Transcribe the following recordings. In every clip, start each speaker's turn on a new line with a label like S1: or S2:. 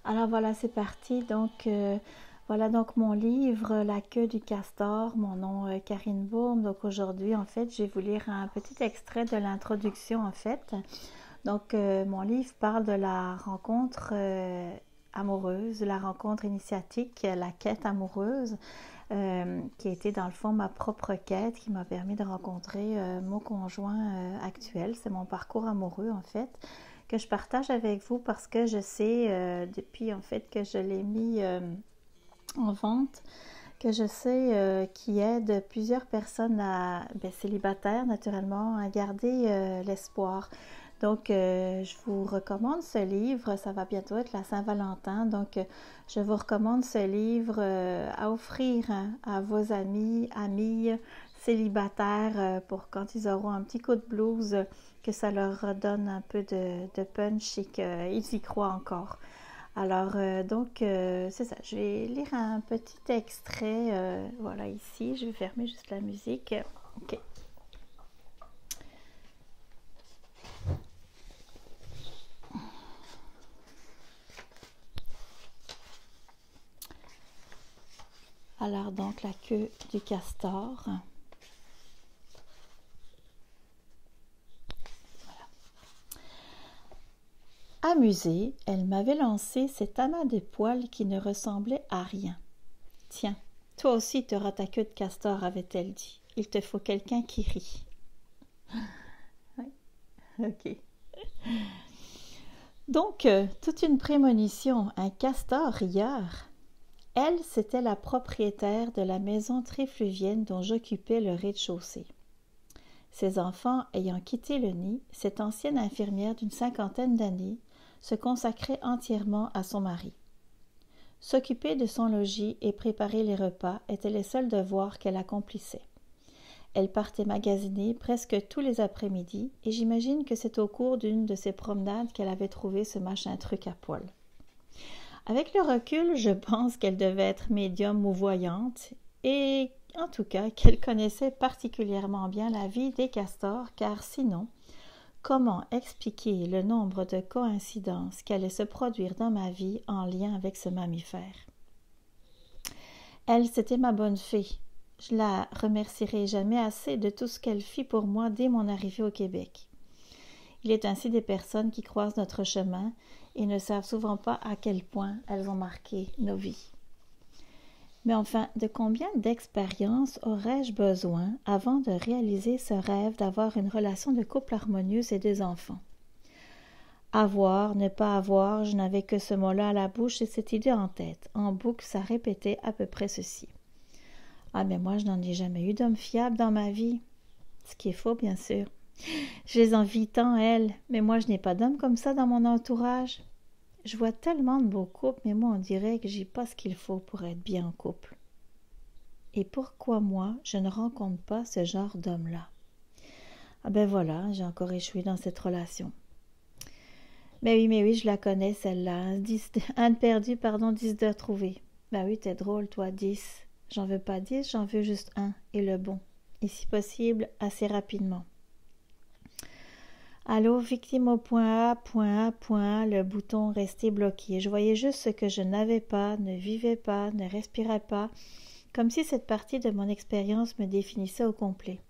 S1: Alors voilà, c'est parti. Voilà donc mon livre La queue du castor, mon nom Karine Bourme. Donc aujourd'hui, en fait, je vais vous lire un petit extrait de l'introduction, en fait. Mon livre parle de la rencontre amoureuse, la rencontre initiatique, la quête amoureuse, qui a été dans le fond ma propre quête, qui m'a permis de rencontrer mon conjoint actuel. C'est mon parcours amoureux, en fait, que je partage avec vous parce que je sais, depuis en fait que je l'ai mis en vente, que je sais qui aide plusieurs personnes célibataires naturellement à garder l'espoir. Je vous recommande ce livre, ça va bientôt être la Saint-Valentin, je vous recommande ce livre à offrir à vos amis célibataires pour quand ils auront un petit coup de blues, que ça leur redonne un peu de punch et qu'ils y croient encore. C'est ça, je vais lire un petit extrait, voilà ici, je vais fermer juste la musique. Ok. Alors donc la queue du castor. Amusée, elle m'avait lancé cet amas de poils qui ne ressemblait à rien. Tiens, toi aussi tu auras ta queue de castor, avait-elle dit. Il te faut quelqu'un qui rit. Oui, ok. Toute une prémonition, un castor rieur. Elle, c'était la propriétaire de la maison trifluvienne dont j'occupais le rez-de-chaussée. Ses enfants ayant quitté le nid, cette ancienne infirmière d'une cinquantaine d'années se consacrait entièrement à son mari. S'occuper de son logis et préparer les repas étaient les seuls devoirs qu'elle accomplissait. Elle partait magasiner presque tous les après-midi et j'imagine que c'est au cours d'une de ces promenades qu'elle avait trouvé ce machin truc à poil. Avec le recul, je pense qu'elle devait être médium ou voyante et en tout cas qu'elle connaissait particulièrement bien la vie des castors, car sinon, comment expliquer le nombre de coïncidences qui allaient se produire dans ma vie en lien avec ce mammifère? Elle, c'était ma bonne fée. Je la remercierai jamais assez de tout ce qu'elle fit pour moi dès mon arrivée au Québec. Il est ainsi des personnes qui croisent notre chemin et ne savent souvent pas à quel point elles ont marqué nos vies. Mais enfin, de combien d'expériences aurais-je besoin avant de réaliser ce rêve d'avoir une relation de couple harmonieuse et des enfants? Avoir, ne pas avoir, je n'avais que ce mot-là à la bouche et cette idée en tête. En boucle, ça répétait à peu près ceci. Ah, mais moi, je n'en ai jamais eu d'homme fiable dans ma vie. Ce qui est faux, bien sûr. Je les envie tant, elles, mais moi, je n'ai pas d'homme comme ça dans mon entourage. Je vois tellement de beaux couples, mais moi, on dirait que j'ai pas ce qu'il faut pour être bien en couple. Et pourquoi moi, je ne rencontre pas ce genre d'homme-là? Ah ben voilà, j'ai encore échoué dans cette relation. Mais oui, je la connais, celle-là. 1 de perdu, 10 de retrouvé. Ben oui, t'es drôle, toi, 10. J'en veux pas 10, j'en veux juste un, et le bon. Et si possible, assez rapidement. Allô, victime au point A, le bouton resté bloqué. Je voyais juste ce que je n'avais pas, ne vivais pas, ne respirais pas, comme si cette partie de mon expérience me définissait au complet.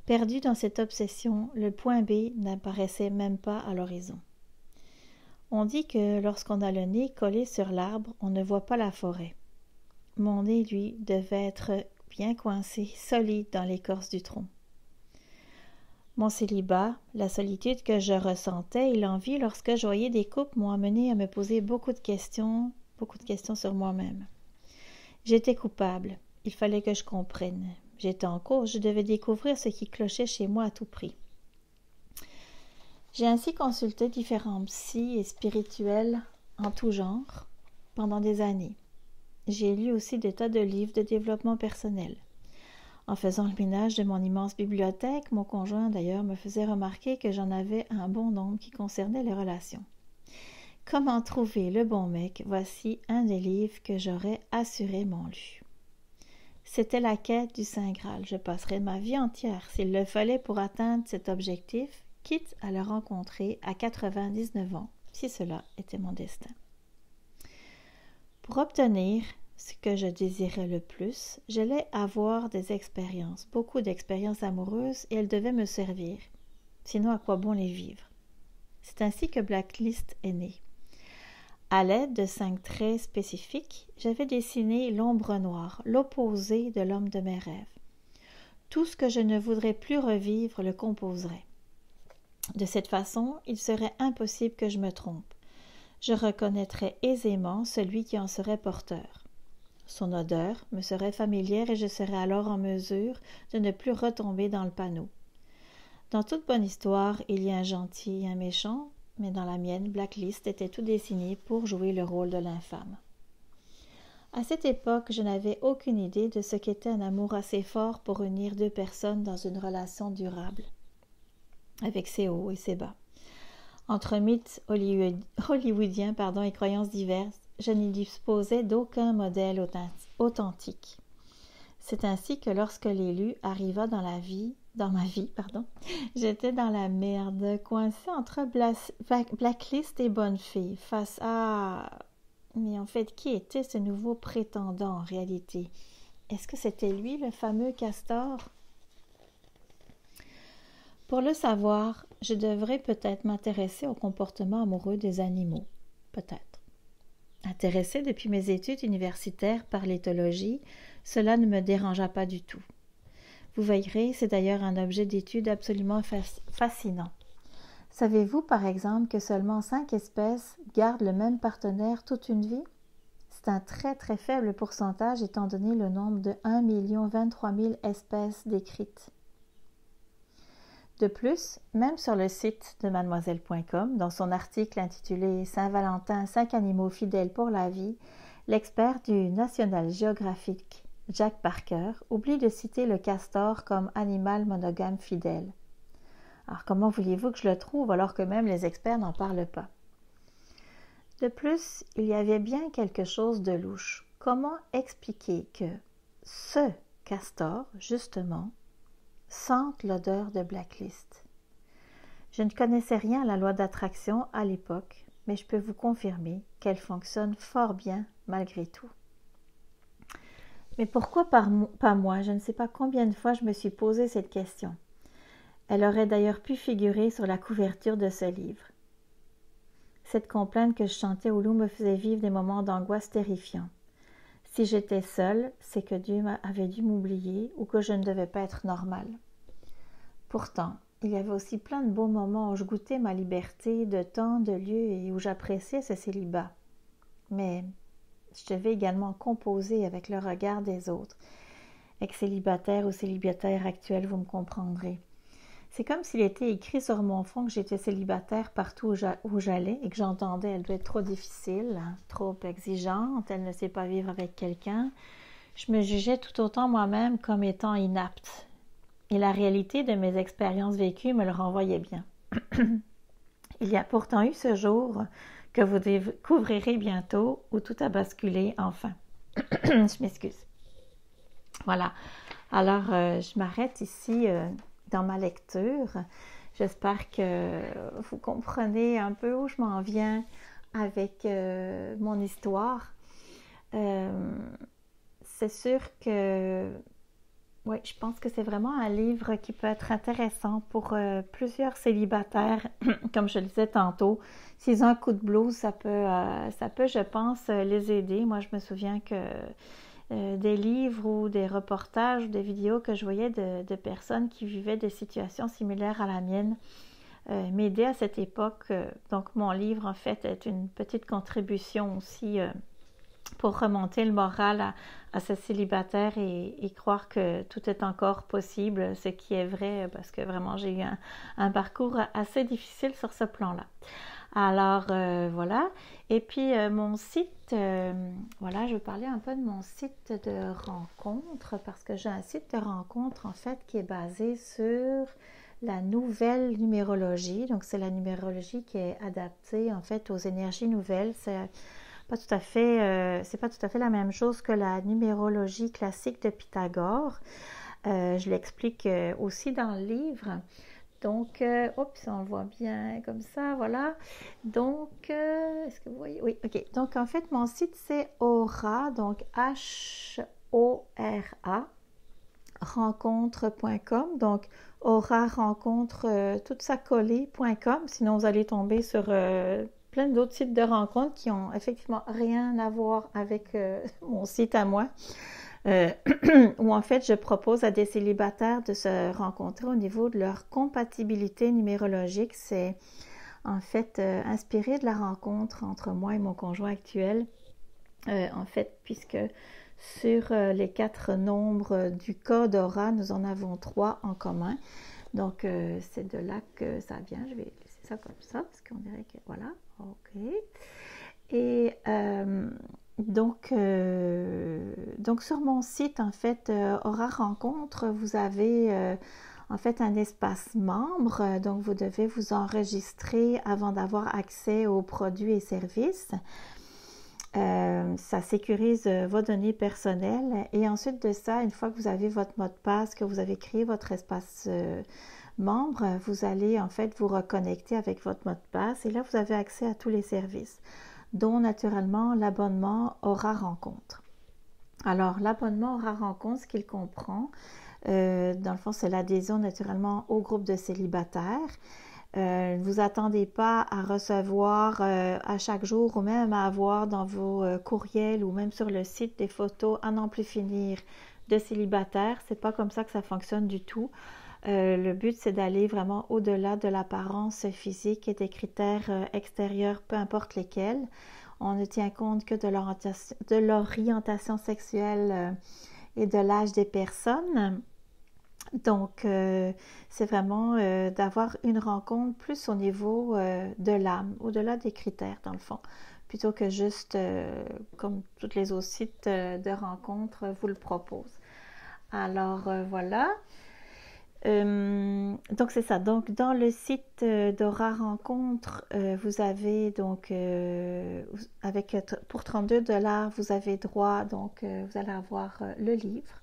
S1: Perdu dans cette obsession, le point B n'apparaissait même pas à l'horizon. On dit que lorsqu'on a le nez collé sur l'arbre, on ne voit pas la forêt. Mon nez, lui, devait être bien coincé, solide dans l'écorce du tronc. Mon célibat, la solitude que je ressentais et l'envie lorsque je voyais des couples m'ont amené à me poser beaucoup de questions sur moi-même. J'étais coupable, il fallait que je comprenne. J'étais en cours, je devais découvrir ce qui clochait chez moi à tout prix. J'ai ainsi consulté différents psys et spirituels en tout genre pendant des années. J'ai lu aussi des tas de livres de développement personnel. En faisant le ménage de mon immense bibliothèque, mon conjoint d'ailleurs me faisait remarquer que j'en avais un bon nombre qui concernaient les relations. Comment trouver le bon mec? Voici un des livres que j'aurais assurément lu. C'était la quête du Saint Graal. Je passerais ma vie entière, s'il le fallait, pour atteindre cet objectif, quitte à le rencontrer à 99 ans, si cela était mon destin. Pour obtenir ce que je désirais le plus, j'allais avoir des expériences, beaucoup d'expériences amoureuses, et elles devaient me servir. Sinon, à quoi bon les vivre? C'est ainsi que Blacklist est né. À l'aide de 5 traits spécifiques, j'avais dessiné l'ombre noire, l'opposé de l'homme de mes rêves. Tout ce que je ne voudrais plus revivre le composerait. De cette façon, il serait impossible que je me trompe. Je reconnaîtrais aisément celui qui en serait porteur. Son odeur me serait familière et je serais alors en mesure de ne plus retomber dans le panneau. Dans toute bonne histoire, il y a un gentil et un méchant, mais dans la mienne, Blacklist était tout dessiné pour jouer le rôle de l'infâme. À cette époque, je n'avais aucune idée de ce qu'était un amour assez fort pour unir 2 personnes dans une relation durable, avec ses hauts et ses bas. Entre mythes hollywoodiens et croyances diverses, je n'y disposais d'aucun modèle authentique. C'est ainsi que lorsque l'élu arriva dans ma vie, j'étais dans la merde, coincée entre Blacklist et bonne fille, face à... Mais en fait, qui était ce nouveau prétendant en réalité? Est-ce que c'était lui, le fameux castor? Pour le savoir, je devrais peut-être m'intéresser au comportement amoureux des animaux. Peut-être. Intéressée depuis mes études universitaires par l'éthologie, cela ne me dérangea pas du tout. Vous verrez, c'est d'ailleurs un objet d'étude absolument fascinant. Savez-vous, par exemple, que seulement 5 espèces gardent le même partenaire toute une vie? C'est un très très faible pourcentage étant donné le nombre de 1 023 000 espèces décrites. De plus, même sur le site de mademoiselle.com, dans son article intitulé « Saint-Valentin, 5 animaux fidèles pour la vie », l'expert du National Geographic, Jack Parker, oublie de citer le castor comme animal monogame fidèle. Alors comment voulez-vous que je le trouve alors que même les experts n'en parlent pas? De plus, il y avait bien quelque chose de louche. Comment expliquer que ce castor, justement, sente l'odeur de Blacklist? Je ne connaissais rien à la loi d'attraction à l'époque, mais je peux vous confirmer qu'elle fonctionne fort bien malgré tout. Mais pourquoi pas moi? Je ne sais pas combien de fois je me suis posé cette question. Elle aurait d'ailleurs pu figurer sur la couverture de ce livre. Cette complainte que je chantais au loup me faisait vivre des moments d'angoisse terrifiants. Si j'étais seule, c'est que Dieu avait dû m'oublier ou que je ne devais pas être normale. Pourtant, il y avait aussi plein de beaux moments où je goûtais ma liberté de temps, de lieu et où j'appréciais ce célibat. Mais je devais également composer avec le regard des autres. Ex-célibataire ou célibataire actuel, vous me comprendrez. C'est comme s'il était écrit sur mon front que j'étais célibataire partout où j'allais et que j'entendais « elle doit être trop difficile, trop exigeante, elle ne sait pas vivre avec quelqu'un ». Je me jugeais tout autant moi-même comme étant inapte. Et la réalité de mes expériences vécues me le renvoyait bien. Il y a pourtant eu ce jour que vous découvrirez bientôt où tout a basculé enfin. Je m'excuse. Voilà. Alors, je m'arrête ici dans ma lecture. J'espère que vous comprenez un peu où je m'en viens avec mon histoire. C'est sûr que oui, je pense que c'est vraiment un livre qui peut être intéressant pour plusieurs célibataires, comme je le disais tantôt. S'ils ont un coup de blues, ça peut, je pense, les aider. Moi, je me souviens que des livres ou des reportages ou des vidéos que je voyais de personnes qui vivaient des situations similaires à la mienne m'aidaient à cette époque. Donc, mon livre, en fait, est une petite contribution aussi pour remonter le moral à ce célibataire et croire que tout est encore possible, ce qui est vrai parce que vraiment j'ai eu un parcours assez difficile sur ce plan-là. Alors voilà, et puis mon site, voilà, je vais parler un peu de mon site de rencontre parce que j'ai un site de rencontre en fait qui est basé sur la nouvelle numérologie. Donc c'est la numérologie qui est adaptée en fait aux énergies nouvelles. C'est pas tout à fait la même chose que la numérologie classique de Pythagore. Je l'explique aussi dans le livre. Donc, oups, on le voit bien comme ça, voilà. Donc, est-ce que vous voyez? Oui, ok. Donc, en fait, mon site, c'est Aura, donc H-O-R-A, rencontre.com. Donc, Aura rencontre, tout ça collé.com. Sinon, vous allez tomber sur plein d'autres sites de rencontres qui ont effectivement rien à voir avec mon site à moi. Où en fait, je propose à des célibataires de se rencontrer au niveau de leur compatibilité numérologique. C'est en fait inspiré de la rencontre entre moi et mon conjoint actuel. En fait, puisque sur les 4 nombres du code Aura, nous en avons 3 en commun. Donc, c'est de là que ça vient. Je vais laisser ça comme ça, parce qu'on dirait que... Voilà, ok. Et donc sur mon site, en fait, Aura Rencontre, vous avez en fait un espace membre. Donc, vous devez vous enregistrer avant d'avoir accès aux produits et services. Ça sécurise vos données personnelles. Et ensuite de ça, une fois que vous avez votre mot de passe, que vous avez créé votre espace membre, vous allez en fait vous reconnecter avec votre mot de passe. Et là, vous avez accès à tous les services, dont naturellement l'abonnement Aura Rencontre. Alors, l'abonnement Aura Rencontre, ce qu'il comprend, dans le fond, c'est l'adhésion naturellement au groupe de célibataires. Ne vous attendez pas à recevoir à chaque jour ou même à avoir dans vos courriels ou même sur le site des photos à n'en plus finir de célibataires. C'est pas comme ça que ça fonctionne du tout. Le but, c'est d'aller vraiment au-delà de l'apparence physique et des critères extérieurs, peu importe lesquels. On ne tient compte que de l'orientation sexuelle et de l'âge des personnes. Donc, c'est vraiment d'avoir une rencontre plus au niveau de l'âme, au-delà des critères, dans le fond, plutôt que juste, comme tous les autres sites de rencontres vous le proposent. Alors, voilà. Donc, c'est ça. Donc, dans le site d'Aura Rencontre, vous avez donc, pour 32 $, vous avez droit, donc, vous allez avoir le livre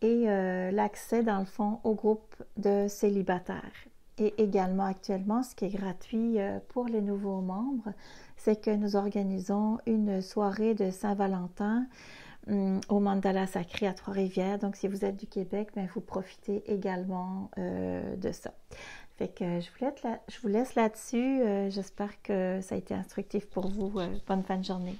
S1: et l'accès, dans le fond, au groupe de célibataires. Et également, actuellement, ce qui est gratuit pour les nouveaux membres, c'est que nous organisons une soirée de Saint-Valentin au Mandala Sacré à Trois-Rivières. Donc, si vous êtes du Québec, bien, vous profitez également de ça. Fait que je vous laisse là-dessus. J'espère que ça a été instructif pour vous. Bonne fin de journée.